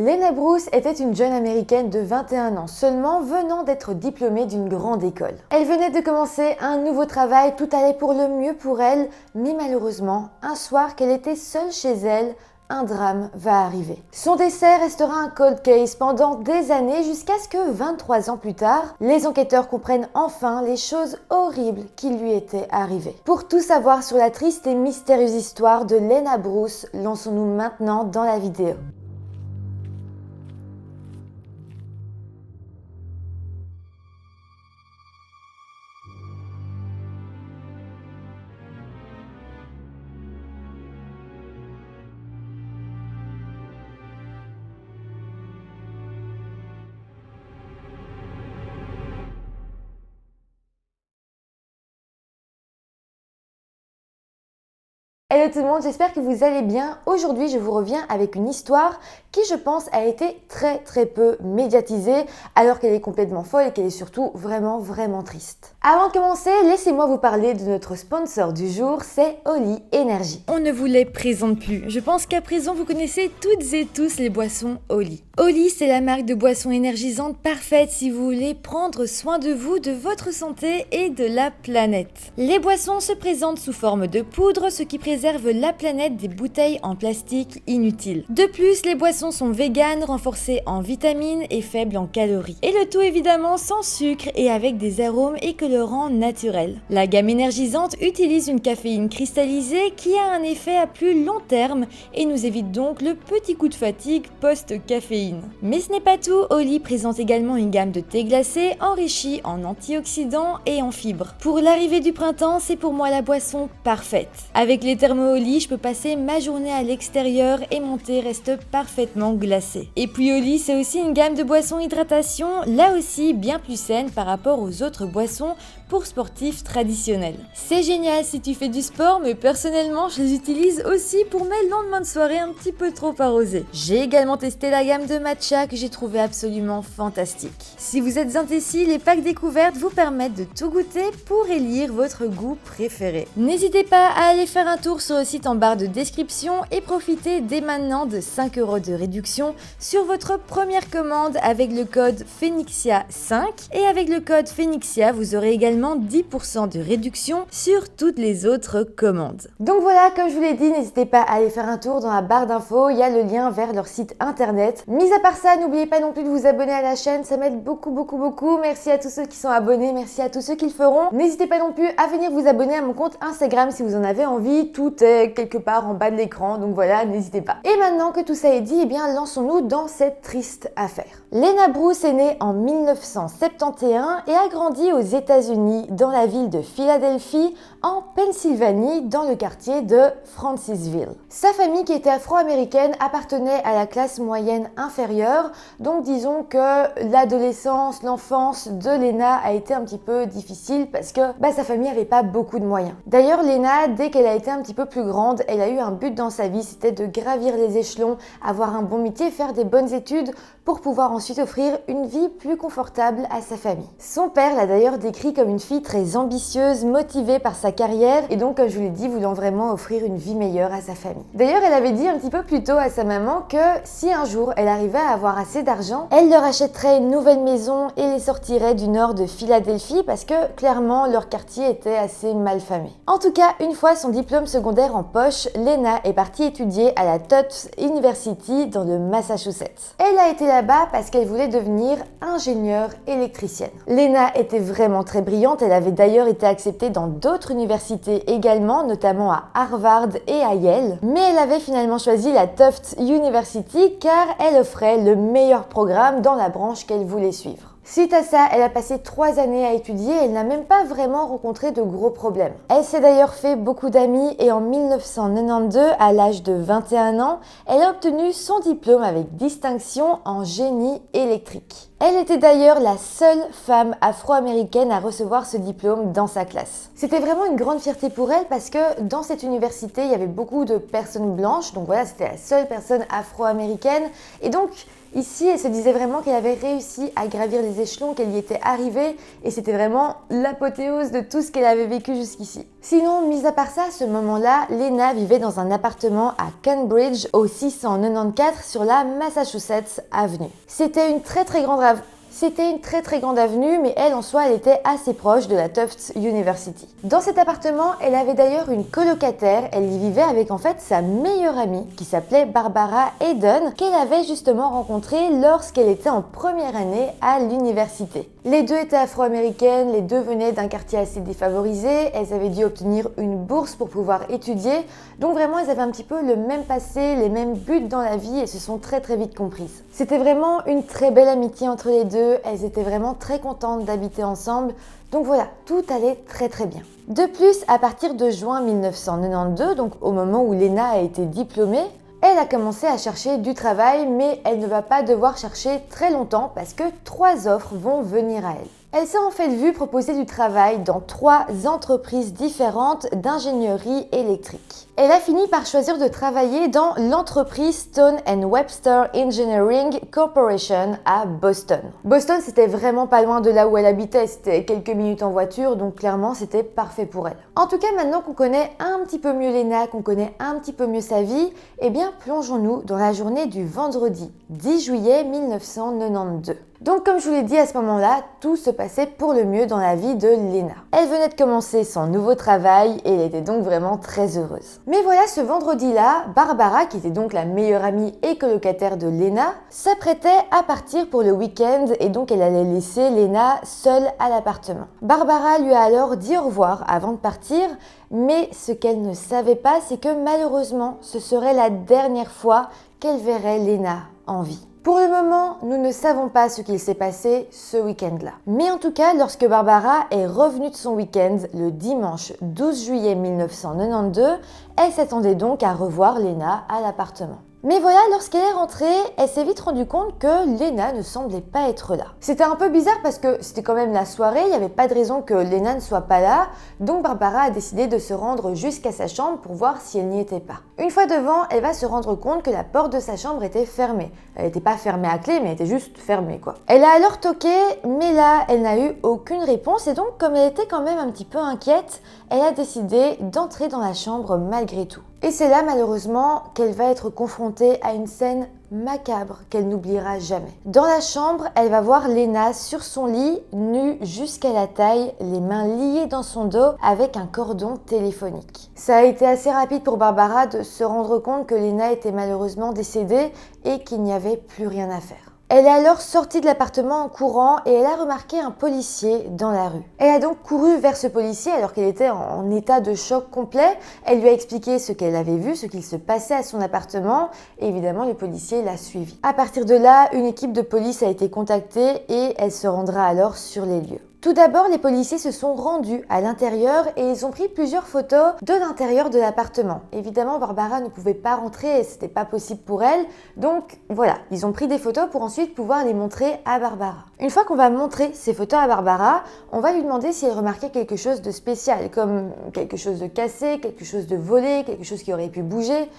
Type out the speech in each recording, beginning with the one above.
Lena Bruce était une jeune américaine de 21 ans seulement venant d'être diplômée d'une grande école. Elle venait de commencer un nouveau travail, tout allait pour le mieux pour elle, mais malheureusement, un soir qu'elle était seule chez elle, un drame va arriver. Son décès restera un cold case pendant des années jusqu'à ce que 23 ans plus tard, les enquêteurs comprennent enfin les choses horribles qui lui étaient arrivées. Pour tout savoir sur la triste et mystérieuse histoire de Lena Bruce, lançons-nous maintenant dans la vidéo. Hello tout le monde, j'espère que vous allez bien. Aujourd'hui, je vous reviens avec une histoire qui, je pense, a été très peu médiatisée alors qu'elle est complètement folle et qu'elle est surtout vraiment triste. Avant de commencer, laissez-moi vous parler de notre sponsor du jour, c'est Oli Energy. On ne vous les présente plus. Je pense qu'à présent, vous connaissez toutes et tous les boissons Oli. Oli, c'est la marque de boissons énergisantes parfaite si vous voulez prendre soin de vous, de votre santé et de la planète. Les boissons se présentent sous forme de poudre, ce qui préserve la planète des bouteilles en plastique inutiles. De plus, les boissons sont véganes, renforcées en vitamines et faibles en calories. Et le tout évidemment sans sucre et avec des arômes et colorants naturels. La gamme énergisante utilise une caféine cristallisée qui a un effet à plus long terme et nous évite donc le petit coup de fatigue post-caféine. Mais ce n'est pas tout, Oli présente également une gamme de thé glacé enrichi en antioxydants et en fibres. Pour l'arrivée du printemps, c'est pour moi la boisson parfaite. Avec les thermo Oli, je peux passer ma journée à l'extérieur et mon thé reste parfaitement glacé. Et puis Oli, c'est aussi une gamme de boissons hydratation, là aussi bien plus saine par rapport aux autres boissons pour sportifs traditionnels. C'est génial si tu fais du sport, mais personnellement, je les utilise aussi pour mes lendemains de soirée un petit peu trop arrosés. J'ai également testé la gamme de matcha que j'ai trouvé absolument fantastique. Si vous êtes indécis, les packs découvertes vous permettent de tout goûter pour élire votre goût préféré. N'hésitez pas à aller faire un tour sur le site en barre de description et profitez dès maintenant de 5 € de réduction sur votre première commande avec le code Phenixia5 et avec le code Phenixia vous aurez également 10% de réduction sur toutes les autres commandes. Donc voilà, comme je vous l'ai dit, n'hésitez pas à aller faire un tour dans la barre d'infos, il y a le lien vers leur site internet. Mis à part ça, n'oubliez pas non plus de vous abonner à la chaîne, ça m'aide beaucoup. Merci à tous ceux qui sont abonnés, merci à tous ceux qui le feront. N'hésitez pas non plus à venir vous abonner à mon compte Instagram si vous en avez envie, tout est quelque part en bas de l'écran, donc voilà, n'hésitez pas. Et maintenant que tout ça est dit, eh bien lançons-nous dans cette triste affaire. Lena Bruce est née en 1971 et a grandi aux États-Unis dans la ville de Philadelphie, en Pennsylvanie, dans le quartier de Francisville. Sa famille, qui était afro-américaine, appartenait à la classe moyenne inférieure, donc disons que l'adolescence, l'enfance de Lena a été un petit peu difficile parce que sa famille n'avait pas beaucoup de moyens. D'ailleurs, Lena, dès qu'elle a été un petit peu plus grande, elle a eu un but dans sa vie, c'était de gravir les échelons, avoir un bon métier, faire des bonnes études pour pouvoir ensuite offrir une vie plus confortable à sa famille. Son père l'a d'ailleurs décrit comme une fille très ambitieuse, motivée par sa carrière et donc, comme je vous l'ai dit, voulant vraiment offrir une vie meilleure à sa famille. D'ailleurs, elle avait dit un petit peu plus tôt à sa maman que si un jour elle arrivait à avoir assez d'argent, elle leur achèterait une nouvelle maison et les sortirait du nord de Philadelphie parce que clairement leur quartier était assez mal famé. En tout cas, une fois son diplôme secondaire en poche, Lena est partie étudier à la Tufts University dans le Massachusetts. Elle a été là-bas parce qu'elle voulait devenir ingénieure électricienne. Lena était vraiment très brillante, elle avait d'ailleurs été acceptée dans d'autres universités également, notamment à Harvard et à Yale, mais elle avait finalement choisi la Tufts University car elle offrait le meilleur programme dans la branche qu'elle voulait suivre. Suite à ça, elle a passé 3 années à étudier et elle n'a même pas vraiment rencontré de gros problèmes. Elle s'est d'ailleurs fait beaucoup d'amis et en 1992, à l'âge de 21 ans, elle a obtenu son diplôme avec distinction en génie électrique. Elle était d'ailleurs la seule femme afro-américaine à recevoir ce diplôme dans sa classe. C'était vraiment une grande fierté pour elle parce que dans cette université, il y avait beaucoup de personnes blanches, donc voilà, c'était la seule personne afro-américaine et donc ici, elle se disait vraiment qu'elle avait réussi à gravir les échelons, qu'elle y était arrivée et c'était vraiment l'apothéose de tout ce qu'elle avait vécu jusqu'ici. Sinon, mis à part ça, à ce moment-là, Lena vivait dans un appartement à Cambridge au 694 sur la Massachusetts Avenue. C'était une très grande avenue, mais elle en soi, elle était assez proche de la Tufts University. Dans cet appartement, elle avait d'ailleurs une colocataire, elle y vivait avec en fait sa meilleure amie qui s'appelait Barbara Hayden, qu'elle avait justement rencontrée lorsqu'elle était en première année à l'université. Les deux étaient afro-américaines, les deux venaient d'un quartier assez défavorisé, elles avaient dû obtenir une bourse pour pouvoir étudier, donc vraiment elles avaient un petit peu le même passé, les mêmes buts dans la vie et se sont très vite comprises. C'était vraiment une très belle amitié entre les deux, elles étaient vraiment très contentes d'habiter ensemble, donc voilà, tout allait très bien. De plus, à partir de juin 1992, donc au moment où Lena a été diplômée, elle a commencé à chercher du travail, mais elle ne va pas devoir chercher très longtemps parce que 3 offres vont venir à elle. Elle s'est en fait vue proposer du travail dans 3 entreprises différentes d'ingénierie électrique. Elle a fini par choisir de travailler dans l'entreprise Stone & Webster Engineering Corporation à Boston. Boston, c'était vraiment pas loin de là où elle habitait, c'était quelques minutes en voiture, donc clairement c'était parfait pour elle. En tout cas, maintenant qu'on connaît un petit peu mieux Lena, qu'on connaît un petit peu mieux sa vie, eh bien plongeons-nous dans la journée du vendredi 10 juillet 1992. Donc comme je vous l'ai dit à ce moment-là, tout se passait pour le mieux dans la vie de Lena. Elle venait de commencer son nouveau travail et elle était donc vraiment très heureuse. Mais voilà, ce vendredi-là, Barbara, qui était donc la meilleure amie et colocataire de Lena, s'apprêtait à partir pour le week-end et donc elle allait laisser Lena seule à l'appartement. Barbara lui a alors dit au revoir avant de partir, mais ce qu'elle ne savait pas, c'est que malheureusement, ce serait la dernière fois qu'elle verrait Lena en vie. Pour le moment, nous ne savons pas ce qu'il s'est passé ce week-end-là. Mais en tout cas, lorsque Barbara est revenue de son week-end le dimanche 12 juillet 1992, elle s'attendait donc à revoir Lena à l'appartement. Mais voilà, lorsqu'elle est rentrée, elle s'est vite rendue compte que Lena ne semblait pas être là. C'était un peu bizarre parce que c'était quand même la soirée, il n'y avait pas de raison que Lena ne soit pas là, donc Barbara a décidé de se rendre jusqu'à sa chambre pour voir si elle n'y était pas. Une fois devant, elle va se rendre compte que la porte de sa chambre était fermée. Elle n'était pas fermée à clé, mais elle était juste fermée quoi. Elle a alors toqué, mais là, elle n'a eu aucune réponse et donc comme elle était quand même un petit peu inquiète, elle a décidé d'entrer dans la chambre malgré tout. Et c'est là malheureusement qu'elle va être confrontée à une scène macabre qu'elle n'oubliera jamais. Dans la chambre, elle va voir Lena sur son lit, nue jusqu'à la taille, les mains liées dans son dos avec un cordon téléphonique. Ça a été assez rapide pour Barbara de se rendre compte que Lena était malheureusement décédée et qu'il n'y avait plus rien à faire. Elle est alors sortie de l'appartement en courant et elle a remarqué un policier dans la rue. Elle a donc couru vers ce policier alors qu'elle était en état de choc complet. Elle lui a expliqué ce qu'elle avait vu, ce qu'il se passait à son appartement et évidemment le policier l'a suivi. À partir de là, une équipe de police a été contactée et elle se rendra alors sur les lieux. Tout d'abord, les policiers se sont rendus à l'intérieur et ils ont pris plusieurs photos de l'intérieur de l'appartement. Évidemment, Barbara ne pouvait pas rentrer et c'était pas possible pour elle. Donc voilà, ils ont pris des photos pour ensuite pouvoir les montrer à Barbara. Une fois qu'on va montrer ces photos à Barbara, on va lui demander si elle remarquait quelque chose de spécial, comme quelque chose de cassé, quelque chose de volé, quelque chose qui aurait pu bouger.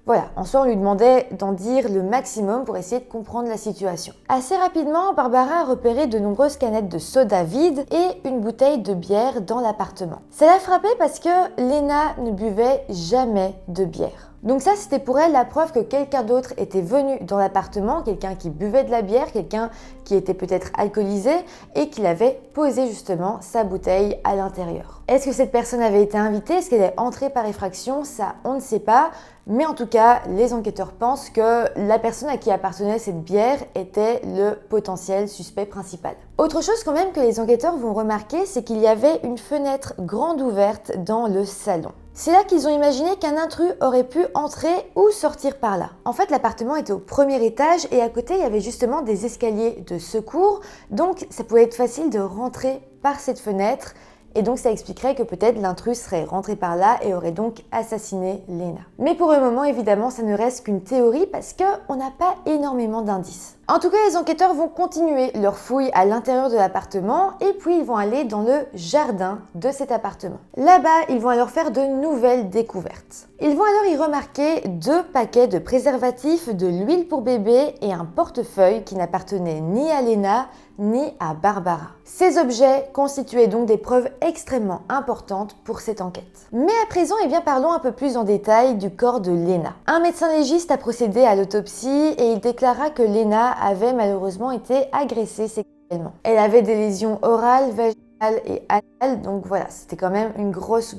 Voilà, en soi on lui demandait d'en dire le maximum pour essayer de comprendre la situation. Assez rapidement, Barbara a repéré de nombreuses canettes de soda vides et une bouteille de bière dans l'appartement. Ça l'a frappée parce que Lena ne buvait jamais de bière. Donc ça, c'était pour elle la preuve que quelqu'un d'autre était venu dans l'appartement, quelqu'un qui buvait de la bière, quelqu'un qui était peut-être alcoolisé et qui avait posé justement sa bouteille à l'intérieur. Est-ce que cette personne avait été invitée? Est-ce qu'elle est entrée par effraction? Ça, on ne sait pas. Mais en tout cas, les enquêteurs pensent que la personne à qui appartenait cette bière était le potentiel suspect principal. Autre chose quand même que les enquêteurs vont remarquer, c'est qu'il y avait une fenêtre grande ouverte dans le salon. C'est là qu'ils ont imaginé qu'un intrus aurait pu entrer ou sortir par là. En fait, l'appartement était au premier étage et à côté, il y avait justement des escaliers de secours, donc ça pouvait être facile de rentrer par cette fenêtre. Et donc ça expliquerait que peut-être l'intrus serait rentré par là et aurait donc assassiné Lena. Mais pour le moment, évidemment, ça ne reste qu'une théorie parce qu'on n'a pas énormément d'indices. En tout cas, les enquêteurs vont continuer leur fouille à l'intérieur de l'appartement et puis ils vont aller dans le jardin de cet appartement. Là-bas, ils vont alors faire de nouvelles découvertes. Ils vont alors y remarquer 2 paquets de préservatifs, de l'huile pour bébé et un portefeuille qui n'appartenait ni à Lena ni à Barbara. Ces objets constituaient donc des preuves extrêmement importantes pour cette enquête. Mais à présent, parlons un peu plus en détail du corps de Lena. Un médecin légiste a procédé à l'autopsie et il déclara que Lena avait malheureusement été agressée sexuellement. Elle avait des lésions orales, vaginales et anales, donc voilà, c'était quand même une grosse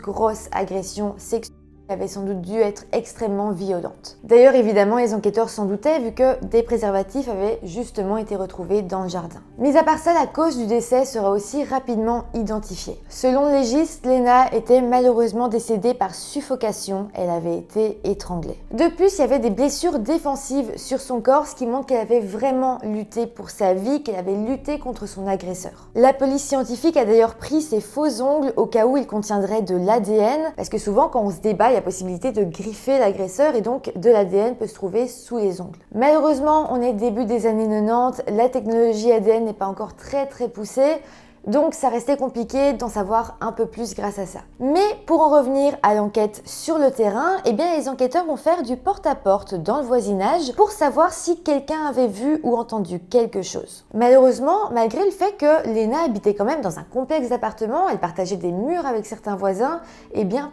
agression sexuelle qui avait sans doute dû être extrêmement violente. D'ailleurs, évidemment, les enquêteurs s'en doutaient vu que des préservatifs avaient justement été retrouvés dans le jardin. Mis à part ça, la cause du décès sera aussi rapidement identifiée. Selon le légiste, Lena était malheureusement décédée par suffocation, elle avait été étranglée. De plus, il y avait des blessures défensives sur son corps, ce qui montre qu'elle avait vraiment lutté pour sa vie, qu'elle avait lutté contre son agresseur. La police scientifique a d'ailleurs pris ses faux ongles au cas où ils contiendraient de l'ADN, parce que souvent quand on se débat, il y a possibilité de griffer l'agresseur et donc de l'ADN peut se trouver sous les ongles. Malheureusement, on est début des années 90, la technologie ADN n'est pas encore très poussée, donc ça restait compliqué d'en savoir un peu plus grâce à ça. Mais pour en revenir à l'enquête sur le terrain, les enquêteurs vont faire du porte-à-porte dans le voisinage pour savoir si quelqu'un avait vu ou entendu quelque chose. Malheureusement, malgré le fait que Lena habitait quand même dans un complexe d'appartements, elle partageait des murs avec certains voisins,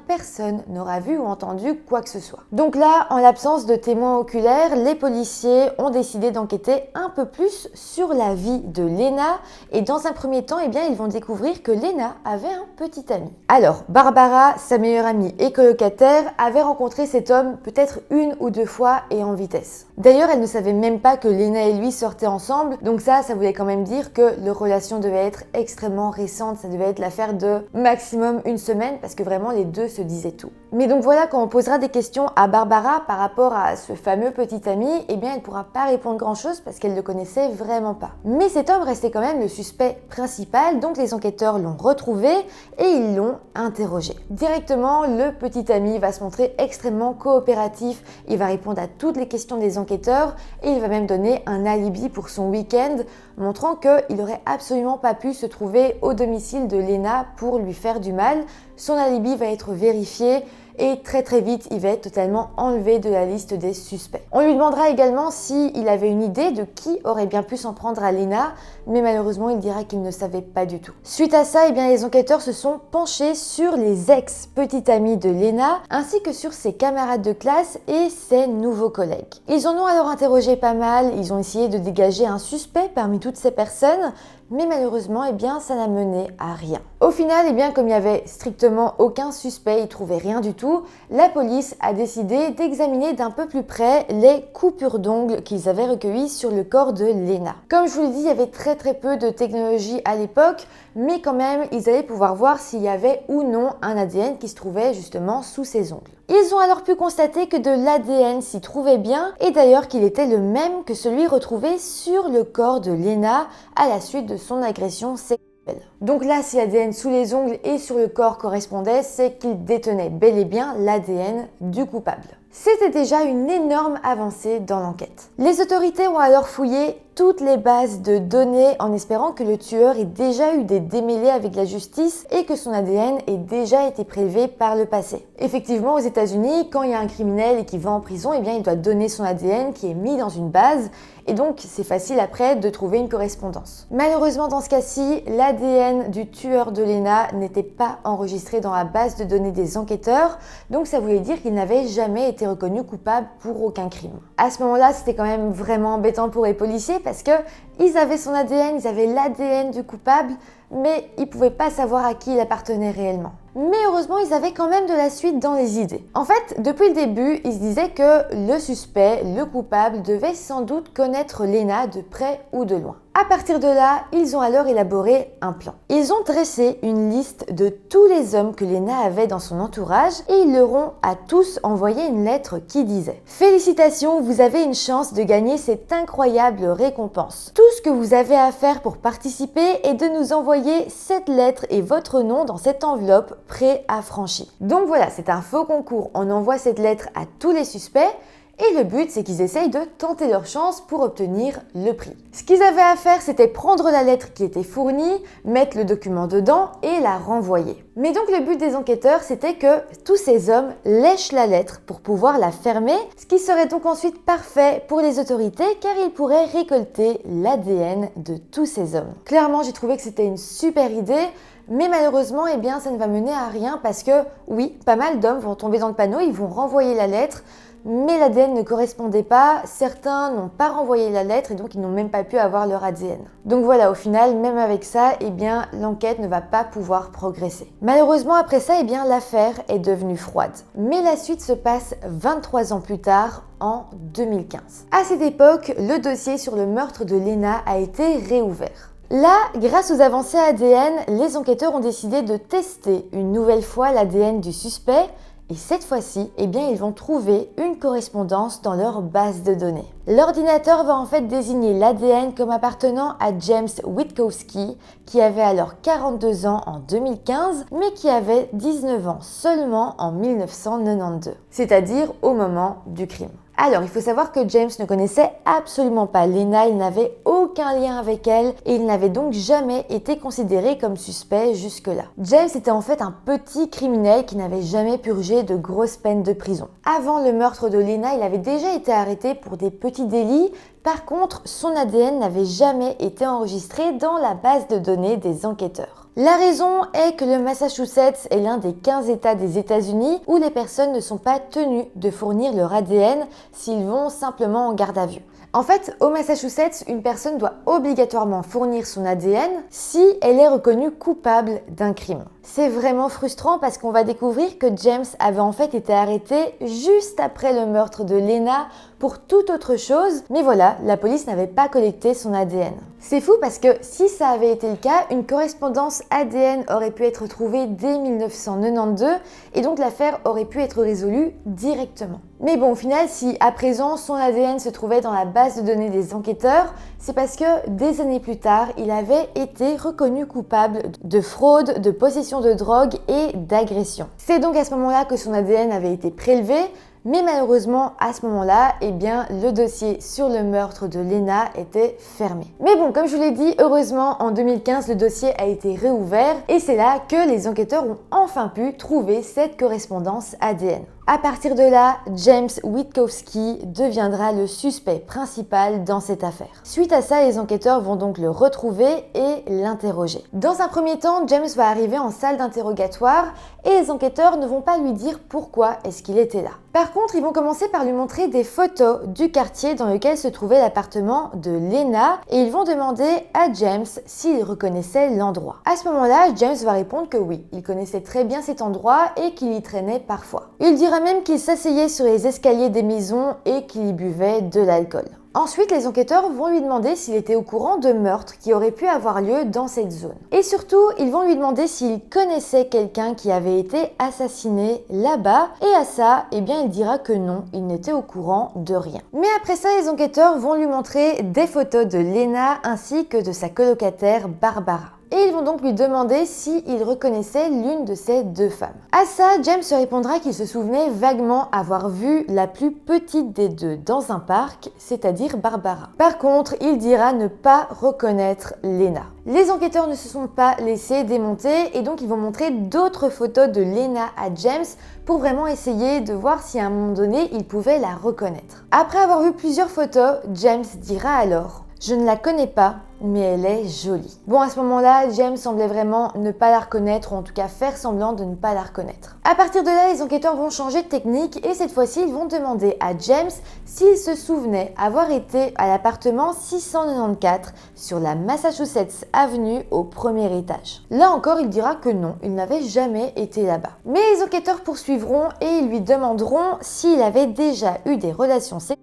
personne n'aura vu ou entendu quoi que ce soit. Donc là, en l'absence de témoins oculaires, les policiers ont décidé d'enquêter un peu plus sur la vie de Lena et dans un premier temps, ils vont découvrir que Lena avait un petit ami. Alors, Barbara, sa meilleure amie et colocataire, avait rencontré cet homme peut-être 1 ou 2 fois et en vitesse. D'ailleurs, elle ne savait même pas que Lena et lui sortaient ensemble, donc ça voulait quand même dire que leur relation devait être extrêmement récente, ça devait être l'affaire de maximum 1 semaine, parce que vraiment les deux se disaient tout. Mais donc voilà, quand on posera des questions à Barbara par rapport à ce fameux petit ami, elle ne pourra pas répondre grand-chose parce qu'elle ne le connaissait vraiment pas. Mais cet homme restait quand même le suspect principal, donc les enquêteurs l'ont retrouvé et ils l'ont interrogé. Directement, le petit ami va se montrer extrêmement coopératif, il va répondre à toutes les questions des enquêteurs et il va même donner un alibi pour son week-end, montrant qu'il n'aurait absolument pas pu se trouver au domicile de Lena pour lui faire du mal. Son alibi va être vérifié et très vite, il va être totalement enlevé de la liste des suspects. On lui demandera également s'il avait une idée de qui aurait bien pu s'en prendre à Lena, mais malheureusement, il dira qu'il ne savait pas du tout. Suite à ça, les enquêteurs se sont penchés sur les ex-petites amies de Lena, ainsi que sur ses camarades de classe et ses nouveaux collègues. Ils en ont alors interrogé pas mal, ils ont essayé de dégager un suspect parmi toutes ces personnes, mais malheureusement, ça n'a mené à rien. Au final, comme il n'y avait strictement aucun suspect, ils ne trouvaient rien du tout, la police a décidé d'examiner d'un peu plus près les coupures d'ongles qu'ils avaient recueillies sur le corps de Lena. Comme je vous l'ai dit, il y avait très peu de technologie à l'époque, mais quand même, ils allaient pouvoir voir s'il y avait ou non un ADN qui se trouvait justement sous ses ongles. Ils ont alors pu constater que de l'ADN s'y trouvait bien et d'ailleurs qu'il était le même que celui retrouvé sur le corps de Lena à la suite de son agression sexuelle. Donc là, si l'ADN sous les ongles et sur le corps correspondait, c'est qu'il détenait bel et bien l'ADN du coupable. C'était déjà une énorme avancée dans l'enquête. Les autorités ont alors fouillé toutes les bases de données en espérant que le tueur ait déjà eu des démêlés avec la justice et que son ADN ait déjà été prélevé par le passé. Effectivement, aux États-Unis, quand il y a un criminel et qui va en prison, il doit donner son ADN qui est mis dans une base et donc c'est facile après de trouver une correspondance. Malheureusement, dans ce cas-ci, l'ADN du tueur de Lena n'était pas enregistré dans la base de données des enquêteurs, donc ça voulait dire qu'il n'avait jamais été reconnu coupable pour aucun crime. À ce moment-là, c'était quand même vraiment embêtant pour les policiers parce que ils avaient son ADN, ils avaient l'ADN du coupable, mais ils ne pouvaient pas savoir à qui il appartenait réellement. Mais heureusement, ils avaient quand même de la suite dans les idées. En fait, depuis le début, ils se disaient que le suspect, le coupable, devait sans doute connaître Lena de près ou de loin. À partir de là, ils ont alors élaboré un plan. Ils ont dressé une liste de tous les hommes que Lena avait dans son entourage et ils leur ont à tous envoyé une lettre qui disait « Félicitations, vous avez une chance de gagner cette incroyable récompense. Tout ce que vous avez à faire pour participer est de nous envoyer cette lettre et votre nom dans cette enveloppe préaffranchie. » Donc voilà, c'est un faux concours. On envoie cette lettre à tous les suspects Et le but, c'est qu'ils essayent de tenter leur chance pour obtenir le prix. Ce qu'ils avaient à faire, c'était prendre la lettre qui était fournie, mettre le document dedans et la renvoyer. Mais donc le but des enquêteurs, c'était que tous ces hommes lèchent la lettre pour pouvoir la fermer, ce qui serait donc ensuite parfait pour les autorités car ils pourraient récolter l'ADN de tous ces hommes. Clairement, j'ai trouvé que c'était une super idée. Mais malheureusement, eh bien, ça ne va mener à rien parce que, oui, pas mal d'hommes vont tomber dans le panneau, ils vont renvoyer la lettre, mais l'ADN ne correspondait pas, certains n'ont pas renvoyé la lettre et donc ils n'ont même pas pu avoir leur ADN. Donc voilà, au final, même avec ça, eh bien, l'enquête ne va pas pouvoir progresser. Malheureusement, après ça, eh bien, l'affaire est devenue froide. Mais la suite se passe 23 ans plus tard, en 2015. À cette époque, le dossier sur le meurtre de Lena a été réouvert. Là, grâce aux avancées ADN, les enquêteurs ont décidé de tester une nouvelle fois l'ADN du suspect et cette fois-ci, eh bien, ils vont trouver une correspondance dans leur base de données. L'ordinateur va en fait désigner l'ADN comme appartenant à James Witkowski, qui avait alors 42 ans en 2015, mais qui avait 19 ans seulement en 1992, c'est-à-dire au moment du crime. Alors, il faut savoir que James ne connaissait absolument pas Lena, il n'avait aucun lien avec elle et il n'avait donc jamais été considéré comme suspect jusque-là. James était en fait un petit criminel qui n'avait jamais purgé de grosses peines de prison. Avant le meurtre de Lena, il avait déjà été arrêté pour des petits délits. Par contre, son ADN n'avait jamais été enregistré dans la base de données des enquêteurs. La raison est que le Massachusetts est l'un des 15 États des États-Unis où les personnes ne sont pas tenues de fournir leur ADN s'ils vont simplement en garde à vue. En fait, au Massachusetts, une personne doit obligatoirement fournir son ADN si elle est reconnue coupable d'un crime. C'est vraiment frustrant parce qu'on va découvrir que James avait en fait été arrêté juste après le meurtre de Lena pour toute autre chose, mais voilà, la police n'avait pas collecté son ADN. C'est fou parce que si ça avait été le cas, une correspondance ADN aurait pu être trouvée dès 1992 et donc l'affaire aurait pu être résolue directement. Mais bon, au final, si à présent son ADN se trouvait dans la base de données des enquêteurs, c'est parce que des années plus tard, il avait été reconnu coupable de fraude, de possession de drogue et d'agression. C'est donc à ce moment-là que son ADN avait été prélevé, mais malheureusement, à ce moment-là, eh bien, le dossier sur le meurtre de Lena était fermé. Mais bon, comme je vous l'ai dit, heureusement, en 2015, le dossier a été réouvert et c'est là que les enquêteurs ont enfin pu trouver cette correspondance ADN. À partir de là, James Witkowski deviendra le suspect principal dans cette affaire. Suite à ça, les enquêteurs vont donc le retrouver et l'interroger. Dans un premier temps, James va arriver en salle d'interrogatoire et les enquêteurs ne vont pas lui dire pourquoi est-ce qu'il était là. Par contre, ils vont commencer par lui montrer des photos du quartier dans lequel se trouvait l'appartement de Lena et ils vont demander à James s'il reconnaissait l'endroit. À ce moment-là, James va répondre que oui, il connaissait très bien cet endroit et qu'il y traînait parfois. Il dira même qu'il s'asseyait sur les escaliers des maisons et qu'il y buvait de l'alcool. Ensuite, les enquêteurs vont lui demander s'il était au courant de meurtres qui auraient pu avoir lieu dans cette zone. Et surtout, ils vont lui demander s'il connaissait quelqu'un qui avait été assassiné là-bas. Et à ça, eh bien, il dira que non, il n'était au courant de rien. Mais après ça, les enquêteurs vont lui montrer des photos de Lena ainsi que de sa colocataire Barbara. Et ils vont donc lui demander s'il reconnaissait l'une de ces deux femmes. À ça, James répondra qu'il se souvenait vaguement avoir vu la plus petite des deux dans un parc, c'est-à-dire Barbara. Par contre, il dira ne pas reconnaître Lena. Les enquêteurs ne se sont pas laissés démonter et donc ils vont montrer d'autres photos de Lena à James pour vraiment essayer de voir si à un moment donné, il pouvait la reconnaître. Après avoir vu plusieurs photos, James dira alors « Je ne la connais pas, mais elle est jolie. » Bon, à ce moment-là, James semblait vraiment ne pas la reconnaître, ou en tout cas faire semblant de ne pas la reconnaître. À partir de là, les enquêteurs vont changer de technique et cette fois-ci, ils vont demander à James s'il se souvenait avoir été à l'appartement 694 sur la Massachusetts Avenue au premier étage. Là encore, il dira que non, il n'avait jamais été là-bas. Mais les enquêteurs poursuivront et ils lui demanderont s'il avait déjà eu des relations sexuelles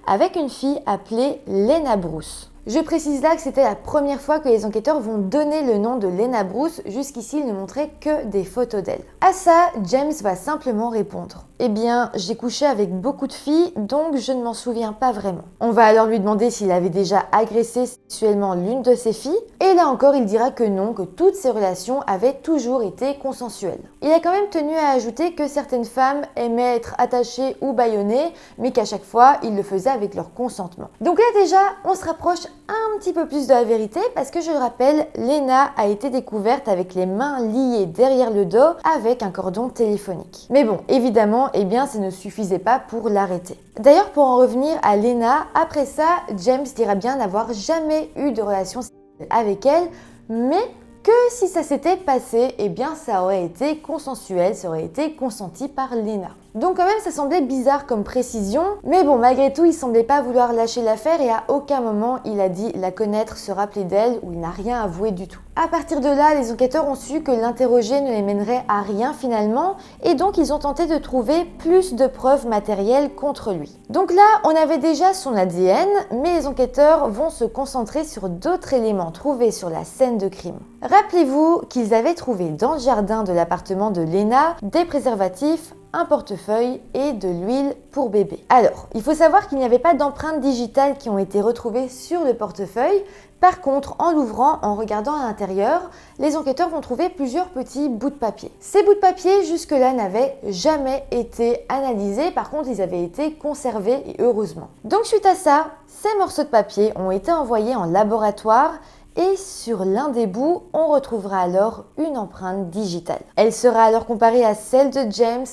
avec une fille appelée Lena Bruce. Je précise là que c'était la première fois que les enquêteurs vont donner le nom de Lena Bruce, jusqu'ici ils ne montraient que des photos d'elle. À ça, James va simplement répondre. Eh bien, j'ai couché avec beaucoup de filles, donc je ne m'en souviens pas vraiment. On va alors lui demander s'il avait déjà agressé sexuellement l'une de ses filles, et là encore, il dira que non, que toutes ses relations avaient toujours été consensuelles. Il a quand même tenu à ajouter que certaines femmes aimaient être attachées ou bâillonnées, mais qu'à chaque fois, il le faisait avec leur consentement. Donc là déjà, on se rapproche un petit peu plus de la vérité, parce que je le rappelle, Lena a été découverte avec les mains liées derrière le dos avec un cordon téléphonique. Mais bon, évidemment, eh bien, ça ne suffisait pas pour l'arrêter. D'ailleurs, pour en revenir à Lena, après ça, James dira bien n'avoir jamais eu de relation sexuelle avec elle, mais que si ça s'était passé, eh bien, ça aurait été consensuel, ça aurait été consenti par Lena. Donc quand même, ça semblait bizarre comme précision, mais bon, malgré tout, il semblait pas vouloir lâcher l'affaire et à aucun moment il a dit la connaître, se rappeler d'elle, ou il n'a rien avoué du tout. À partir de là, les enquêteurs ont su que l'interroger ne les mènerait à rien finalement, et donc ils ont tenté de trouver plus de preuves matérielles contre lui. Donc là, on avait déjà son ADN, mais les enquêteurs vont se concentrer sur d'autres éléments trouvés sur la scène de crime. Rappelez-vous qu'ils avaient trouvé dans le jardin de l'appartement de Lena des préservatifs, un portefeuille et de l'huile pour bébé. Alors, il faut savoir qu'il n'y avait pas d'empreintes digitales qui ont été retrouvées sur le portefeuille. Par contre, en l'ouvrant, en regardant à l'intérieur, les enquêteurs vont trouver plusieurs petits bouts de papier. Ces bouts de papier, jusque-là, n'avaient jamais été analysés. Par contre, ils avaient été conservés et heureusement. Donc, suite à ça, ces morceaux de papier ont été envoyés en laboratoire. Et sur l'un des bouts, on retrouvera alors une empreinte digitale. Elle sera alors comparée à celle de James,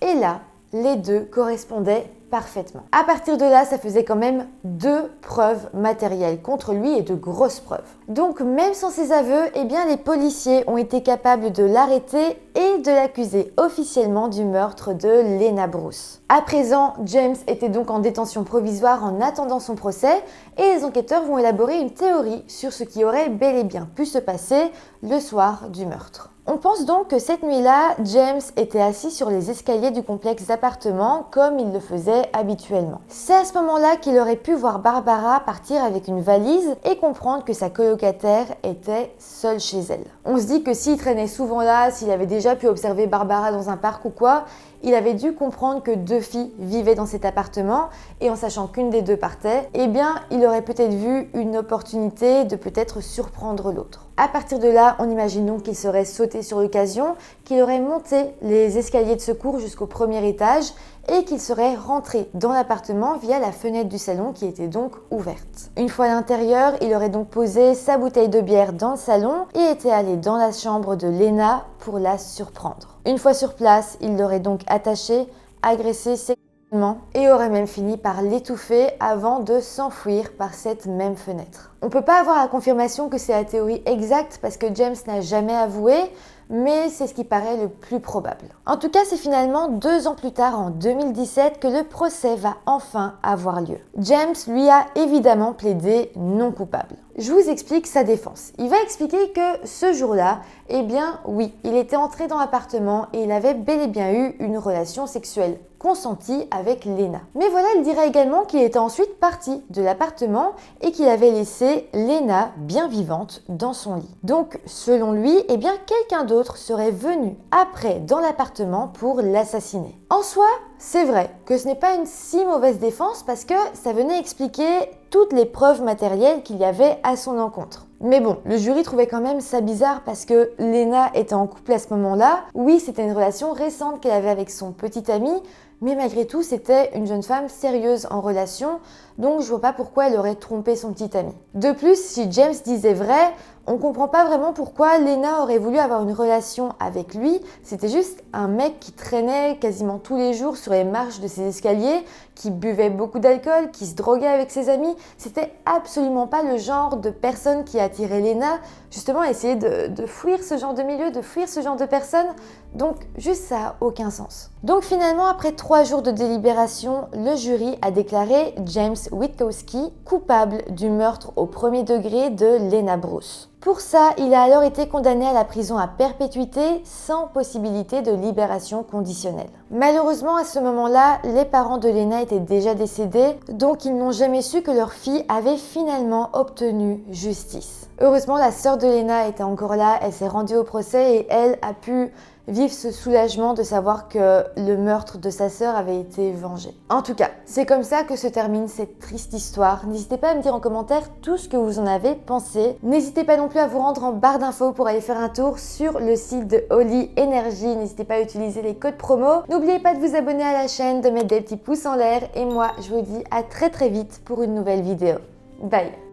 et là, les deux correspondaient parfaitement. À partir de là, ça faisait quand même 2 preuves matérielles contre lui et de grosses preuves. Donc même sans ses aveux, eh bien les policiers ont été capables de l'arrêter et de l'accuser officiellement du meurtre de Lena Bruce. À présent, James était donc en détention provisoire en attendant son procès et les enquêteurs vont élaborer une théorie sur ce qui aurait bel et bien pu se passer le soir du meurtre. On pense donc que cette nuit-là, James était assis sur les escaliers du complexe d'appartements comme il le faisait habituellement. C'est à ce moment-là qu'il aurait pu voir Barbara partir avec une valise et comprendre que sa colocataire était seule chez elle. On se dit que s'il traînait souvent là, s'il avait déjà pu observer Barbara dans un parc ou quoi, il avait dû comprendre que 2 filles vivaient dans cet appartement et en sachant qu'une des 2 partait, eh bien, il aurait peut-être vu une opportunité de peut-être surprendre l'autre. À partir de là, on imagine donc qu'il serait sauté sur l'occasion, qu'il aurait monté les escaliers de secours jusqu'au premier étage et qu'il serait rentré dans l'appartement via la fenêtre du salon qui était donc ouverte. Une fois à l'intérieur, il aurait donc posé sa bouteille de bière dans le salon et était allé dans la chambre de Lena pour la surprendre. Une fois sur place, il l'aurait donc attachée, agressée sexuellement et aurait même fini par l'étouffer avant de s'enfuir par cette même fenêtre. On ne peut pas avoir la confirmation que c'est la théorie exacte parce que James n'a jamais avoué, mais c'est ce qui paraît le plus probable. En tout cas, c'est finalement 2 ans plus tard, en 2017, que le procès va enfin avoir lieu. James, lui, a évidemment plaidé non coupable. Je vous explique sa défense. Il va expliquer que ce jour-là, eh bien oui, il était entré dans l'appartement et il avait bel et bien eu une relation sexuelle consentie avec Lena. Mais voilà, il dira également qu'il était ensuite parti de l'appartement et qu'il avait laissé Lena bien vivante dans son lit. Donc, selon lui, eh bien quelqu'un d'autre serait venu après dans l'appartement pour l'assassiner. En soi, c'est vrai que ce n'est pas une si mauvaise défense parce que ça venait expliquer toutes les preuves matérielles qu'il y avait à son encontre. Mais bon, le jury trouvait quand même ça bizarre parce que Lena était en couple à ce moment-là. Oui, c'était une relation récente qu'elle avait avec son petit ami, mais malgré tout, c'était une jeune femme sérieuse en relation, donc je vois pas pourquoi elle aurait trompé son petit ami. De plus, si James disait vrai, on comprend pas vraiment pourquoi Lena aurait voulu avoir une relation avec lui. C'était juste un mec qui traînait quasiment tous les jours sur les marches de ses escaliers, qui buvait beaucoup d'alcool, qui se droguait avec ses amis. C'était absolument pas le genre de personne qui attirait Lena, justement à essayer de fuir ce genre de milieu, de fuir ce genre de personnes. Donc juste ça a aucun sens. Donc finalement, après 3 jours de délibération, le jury a déclaré James Witkowski coupable du meurtre au premier degré de Lena Bruce. Pour ça, il a alors été condamné à la prison à perpétuité sans possibilité de libération conditionnelle. Malheureusement, à ce moment-là, les parents de Lena étaient déjà décédés, donc ils n'ont jamais su que leur fille avait finalement obtenu justice. Heureusement, la sœur de Lena était encore là, elle s'est rendue au procès et elle a pu vivre ce soulagement de savoir que le meurtre de sa sœur avait été vengé. En tout cas, c'est comme ça que se termine cette triste histoire. N'hésitez pas à me dire en commentaire tout ce que vous en avez pensé. N'hésitez pas non plus à vous rendre en barre d'infos pour aller faire un tour sur le site de Holy Energy. N'hésitez pas à utiliser les codes promo. N'oubliez pas de vous abonner à la chaîne, de mettre des petits pouces en l'air et moi je vous dis à très vite pour une nouvelle vidéo. Bye!